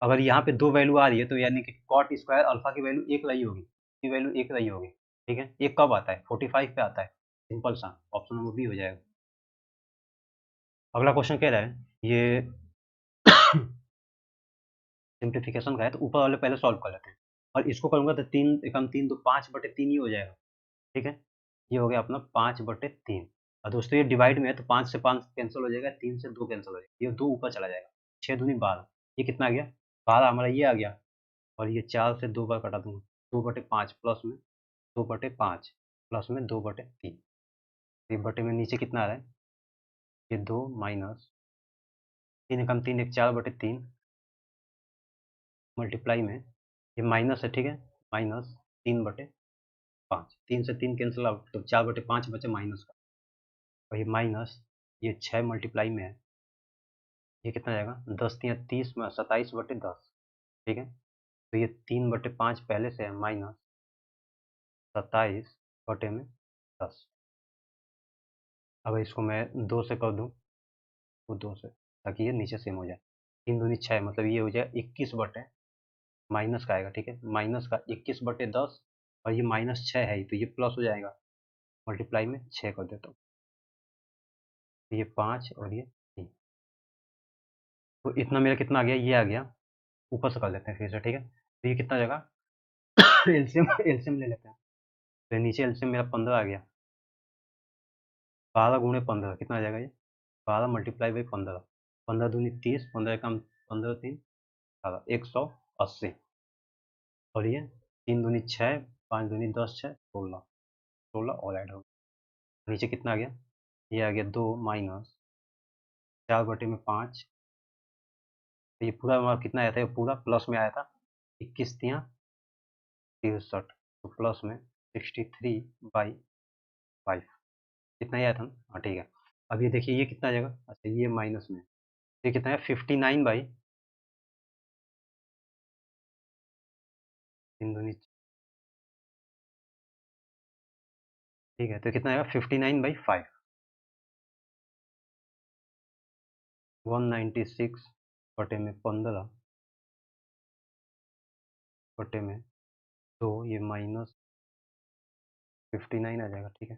अगर यहाँ पे दो वैल्यू आ रही है तो यानी कि कॉट स्क्वायर अल्फा की वैल्यू एक रही होगी, की वैल्यू एक रही होगी। ठीक है, ये कब आता है? 45 पे आता है। सिंपल सा ऑप्शन नंबर बी हो जाएगा। अगला क्वेश्चन कह रहा है ये सिंप्लीफिकेशन का है, तो ऊपर वाले पहले सॉल्व कर लेते हैं। और इसको करूंगा तो 3 एकम 3 तो 5/3 ही हो जाएगा। ठीक है, ये हो गया अपना 5/3। और दोस्तों ये डिवाइड में है तो 5 से 5 कैंसिल हो जाएगा, 3 से 2 कैंसिल हो जाएगा, ये 2 ऊपर चला जाएगा। 6 दूनी 12, ये कितना आ गया? 12 हमारा ये आ गया। और ये 4 से 2 बार कटा दूंगा, 2/5 प्लस में 2/5 प्लस में 2/3। ये बटे में नीचे कितना आ रहा है? ये 2 माइनस 3 एकम 3 एक 4/3 मल्टीप्लाई में ये माइनस है। ठीक है, माइनस 3/5, 3 से 3 कैंसिल आउट तो 4/5 बचे माइनस का। और ये माइनस ये 6 मल्टीप्लाई में है, ये कितना जाएगा? 10 या 30 में 27/10। ठीक है, तो ये 3/5 पहले से है माइनस 27/10। अब इसको मैं 2 से कर दूँ तो 2 से, ताकि ये नीचे सेम हो जाए। 3 दूनी 6 मतलब ये हो जाए 21 बटे माइनस का आएगा। ठीक है, माइनस का 21/10 और ये -6 है तो ये प्लस हो जाएगा, मल्टीप्लाई में 6 कर देता हूँ। तो ये 5 और ये 3, तो इतना मेरा कितना आ गया? ये आ गया। ऊपर से कर लेते हैं फिर से। ठीक है, तो ये कितना आ जाएगा? एलसीएम एलसीएम ले लेते हैं। तो नीचे एलसीएम मेरा 15 आ गया। 12 गुणे 15 कितना आ जाएगा ये? 12 मल्टीप्लाई बाई 15, 15 दूनी 30, 15 कम 15 3 18, 180। और ये 3 दूनी 6, 5 दूनी 10 6 16, 16 और ऐड हो, नीचे कितना आ गया? ये आ गया 2 माइनस 4/5। तो ये पूरा हमारा कितना आया था? ये पूरा प्लस में आया था, 21 तियाँ 63, तो प्लस में 63/5 कितना ही आया था ना? हाँ ठीक है। अब ये देखिए ये कितना आ जाएगा? अच्छा ये माइनस में, ये कितना है? 59/3 दूनी, ठीक है, तो कितना आएगा? 59/5, 196 बटे में 15 बटे में 2, ये -59 आ जाएगा। ठीक है,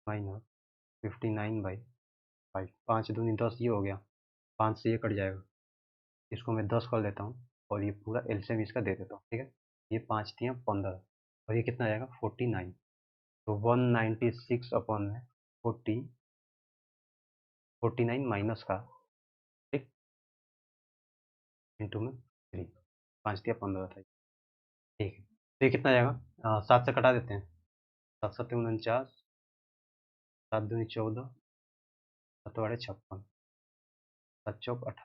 -59/5, 5 दूनी 10 ये हो गया, 5 से ये कट जाएगा, इसको मैं 10 कर लेता हूँ और ये पूरा एलसीएम इसका दे देता हूँ। ठीक है, ये 5 तियाँ 15 और ये कितना आ जाएगा? 49। तो 196 में 49 माइनस का, ठीक, इंटू में 3, 5 तिया 15 था। ठीक है, तो ये कितना आ जाएगा? 7 से कटा देते हैं, 7 7 49, 7 दूनी 14, 7 8 56, 7 चौक 18।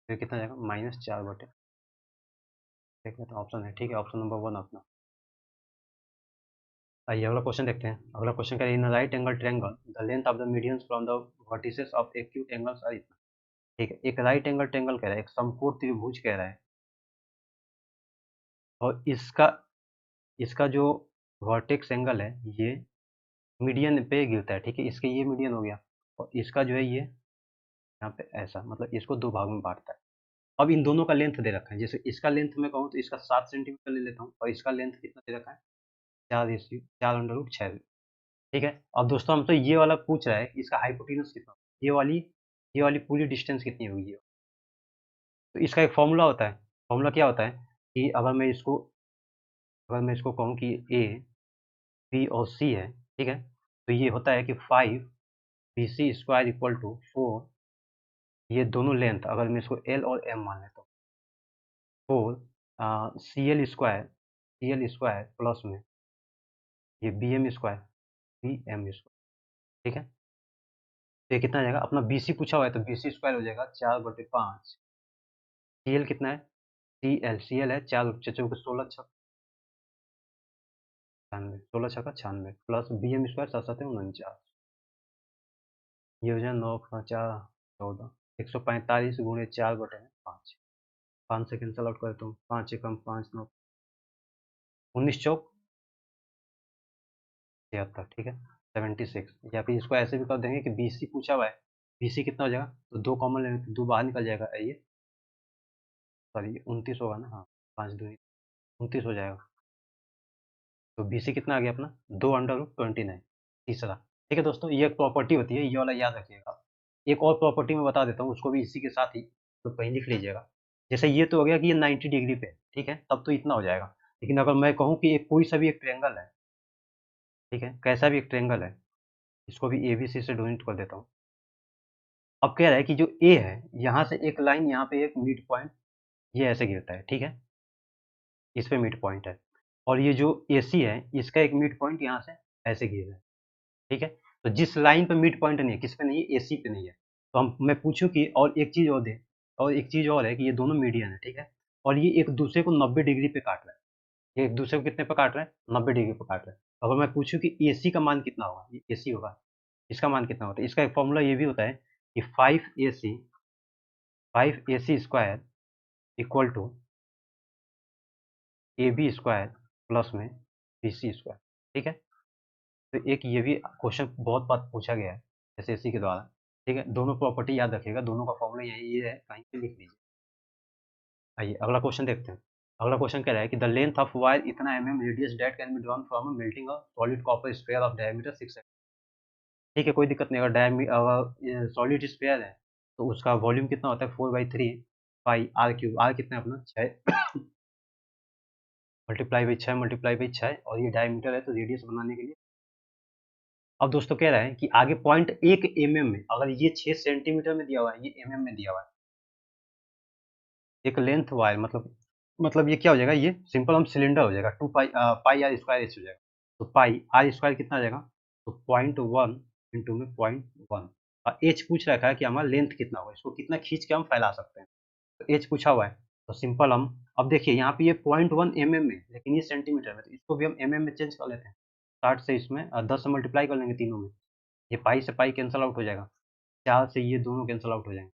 तो ये कितना आ जाएगा? -4/, ठीक है, तो ऑप्शन है। ठीक है, ऑप्शन नंबर 1 अपना। आइए अगला क्वेश्चन देखते हैं। अगला क्वेश्चन कह रहा है, in right angle triangle the length of the medians from the vertices of acute angles are इतना। ठीक है, एक राइट एंगल ट्रायंगल कह रहा है, एक समकोण त्रिभुज कह रहा है, और इसका इसका जो वर्टेक्स एंगल है ये मीडियन पे गिरता है। ठीक है, इसके ये मीडियन हो गया, और इसका जो है ये यहाँ पे ऐसा, मतलब इसको दो भाग में बांटता है। अब इन दोनों का लेंथ दे रखा है, जैसे इसका लेंथ मैं कहूँ तो इसका 7 सेंटीमीटर ले लेता हूँ, और इसका लेंथ कितना दे रखा है, 4 × 4√6। ठीक है, अब दोस्तों हमसे ये वाला पूछ रहा है कि इसका हाइपोटेन्यूज कितना होगा? ये वाली पूरी डिस्टेंस कितनी होगी? तो इसका एक फॉर्मूला होता है। फॉर्मूला क्या होता है कि अगर मैं इसको कहूँ कि ए बी और सी है, ठीक है, तो ये होता है कि 5 BC² = 4। ये दोनों लेंथ अगर मैं इसको एल और एम मान लेता हूँ, 4 CL² प्लस में ये BM², ठीक है। तो ये कितना आ जाएगा, अपना BC पूछा हुआ है तो BC² हो जाएगा 4/5। CL कितना है, CL है 4 चौके 16 छक 96, 16 छक्का 96 प्लस BM² 7 7 49, ये हो जाए 9×4 = 14, 145 × 4/5। 5 से कैंसिल आउट करे तो 5 एकम 5 9 19 चौक 73, ठीक है, 76। या फिर इसको ऐसे भी कर देंगे कि BC पूछा हुआ है, BC कितना हो जाएगा, तो 2 कॉमन लेंगे तो 2 बाहर निकल जाएगा, ये सॉरी 29 होगा ना, हाँ 5 दूनी 29 हो जाएगा। तो BC कितना आ गया अपना, 2/29। तीसरा, ठीक है दोस्तों, ये एक प्रॉपर्टी होती है, ये वाला याद रखिएगा। एक और प्रॉपर्टी मैं बता देता हूँ, उसको भी इसी के साथ ही तो कहीं लिख लीजिएगा। जैसे ये तो हो गया कि ये 90 डिग्री पे है, ठीक है, तब तो इतना हो जाएगा। लेकिन अगर मैं कहूँ कि एक कोई सा भी एक ट्रायंगल है, ठीक है, कैसा भी एक ट्रायंगल है, इसको भी ABC से डोनेट कर देता हूँ। अब कह रहा है कि जो ए है, यहाँ से एक लाइन, यहाँ पे एक मिड पॉइंट, ये ऐसे गिरता है, ठीक है, इस पे मिड पॉइंट है, और ये जो AC है, इसका एक मिड पॉइंट यहाँ से ऐसे गिर रहा है, ठीक है। तो जिस लाइन पे मिड पॉइंट नहीं है, किस पे नहीं है, AC पे नहीं है, तो मैं पूछूं कि, और एक चीज और दे, और एक चीज और है कि ये दोनों मीडियन है, ठीक है, और ये एक दूसरे को 90 डिग्री पे काट रहा है। ये एक दूसरे को कितने पे काट रहे हैं, 90 डिग्री पे काट रहे हैं। अगर मैं पूछूं कि AC का मान कितना होगा, ये AC होगा, इसका मान कितना होता है, इसका एक फॉर्मूला ये भी होता है कि 5AC² = AB² प्लस में BC², ठीक है। तो एक ये भी क्वेश्चन बहुत बार पूछा गया है एसएससी के द्वारा, ठीक है। दोनों प्रॉपर्टी याद रखिएगा, दोनों का फॉर्मूला यही ये है, कहीं पे लिख लीजिए। आइए अगला क्वेश्चन देखते हैं। अगला क्वेश्चन कह रहा है कि द लेंथ ऑफ वायर इतना radius date can be drawn from melting a solid copper sphere of diameter 6 mm। ठीक है, कोई दिक्कत नहीं, अगर सॉलिड स्फीयर है तो उसका वॉल्यूम कितना होता है, 4/3 पाई R³ आर कितना है अपना 6 × 6 और ये डायमीटर है, तो रेडियस बनाने के लिए। अब दोस्तों कह रहा है कि आगे 0.1 mm में, अगर ये 6 सेंटीमीटर में दिया हुआ है, ये mm में दिया हुआ है, एक लेंथ वायर, मतलब ये क्या हो जाएगा, ये सिंपल हम सिलेंडर हो जाएगा, 2 पाई R² H हो जाएगा। तो पाई R² कितना आ जाएगा, तो 0.1 इंटू में 0.1, और H पूछ रखा है कि हमारा लेंथ कितना होगा, इसको कितना खींच के हम फैला सकते हैं, तो H पूछा हुआ है। तो सिंपल हम, अब देखिए यहाँ पे ये 0.1 mm में, लेकिन ये सेंटीमीटर में, तो इसको भी हम mm में चेंज कर लेते हैं। 60 से इसमें 10 से मल्टीप्लाई कर लेंगे तीनों में, ये पाई से पाई कैंसिल आउट हो जाएगा, 4 से ये दोनों कैंसिल आउट हो जाएंगे,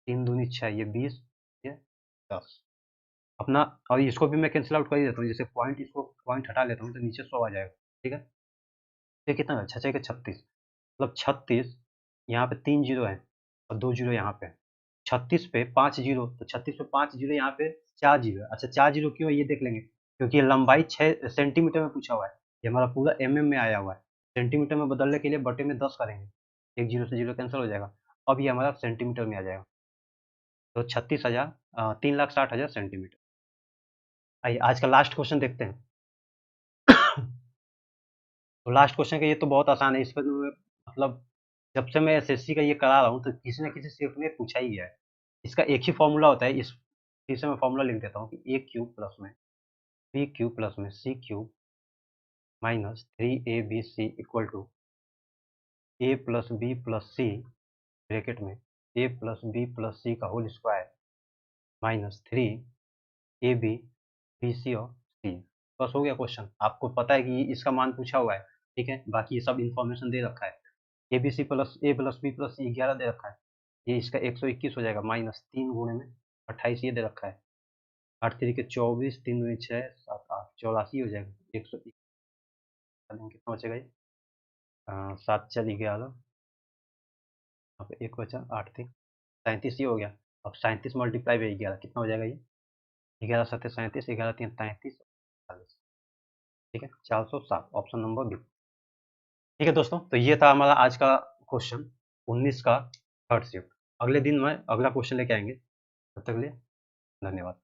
3 दूनी 6, ये 20, ये 10 अपना। और इसको भी मैं कैंसिल आउट कर ही देता हूँ, जैसे पॉइंट, इसको पॉइंट हटा लेता हूँ तो नीचे 100 आ जाएगा, ठीक है। ये कितना है, 6 के 36, मतलब 36, यहाँ पे 3 जीरो है और 2 जीरो यहाँ पे है। 36 पे 5 जीरो, तो 36 पे 5 जीरो, यहाँ पे 4 जीरो है। अच्छा 4 जीरो क्यों है ये देख लेंगे, क्योंकि ये लंबाई 6 सेंटीमीटर में पूछा हुआ है, ये हमारा पूरा mm में आया हुआ है। सेंटीमीटर में बदलने के लिए बटे में 10 करेंगे, एक जीरो से जीरो कैंसिल हो जाएगा, अब ये हमारा सेंटीमीटर में आ जाएगा। तो 3,60,000 सेंटीमीटर। आइए आज का लास्ट क्वेश्चन देखते हैं। तो लास्ट क्वेश्चन का, ये तो बहुत आसान है, इस पर मतलब जब से मैं एसएससी का ये करा रहा हूँ तो किसी न किसी शिफ्ट में पूछा ही गया है। इसका एक ही फॉर्मूला होता है, इस फिर से मैं फॉर्मूला लिख देता हूँ कि A³ प्लस में B³ प्लस में C³ minus 3ABC = A plus B plus C bracket में A plus B plus C का whole square minus 3AB BC और C। बस हो गया क्वेश्चन। आपको पता है कि इसका मान पूछा हुआ है, ठीक है, बाकी ये सब इन्फॉर्मेशन दे रखा है। A B C plus A plus B plus 11 दे रखा है, ये इसका 121 हो जाएगा, माइनस 3 गुणे में 28 ये दे रखा है, 8 3 के 24, 3 दूनी 6, 7 8 84 हो जाएगा। 121 कितना बचेगा ये? 7 4 11, यहाँ पे 1 बचा, 8 3 37 ये हो गया। अब 37 मल्टीप्लाई बाई 11 कितना हो जाएगा ये? 11 7 37, 11 3 33, 40। ठीक है, 407 ऑप्शन नंबर बी। ठीक है दोस्तों, तो ये था हमारा आज का क्वेश्चन 19 का थर्ड शिफ्ट। अगले दिन में अगला क्वेश्चन लेके आएंगे, तब तक के लिए धन्यवाद।